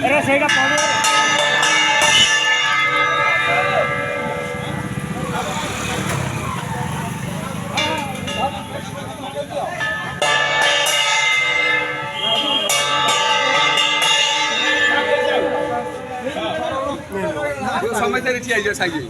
अरे सही का समझते रहिए साइकिल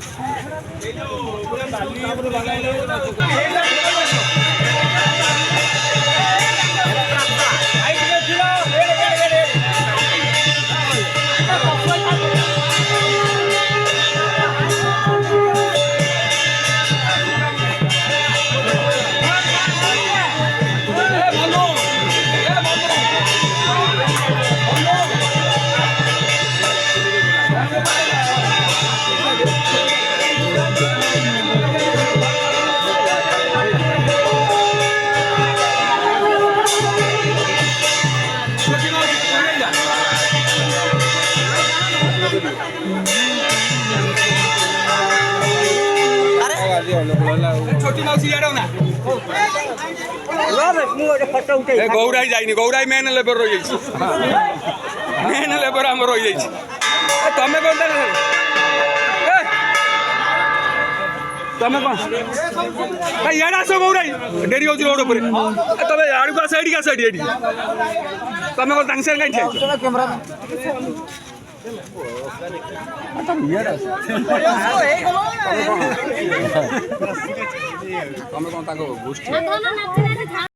छोटी मौसी ना गौराई जाइनि गौराई मेन लेबर रही मेन लेबर आम रही तमें कौन तमें कौन इे आस गौराई डेरी हो रोड पर तब आड़ को आस एडी आस एडी तमें कौन तंग सागे कहीं तमें कौन गोष्ठी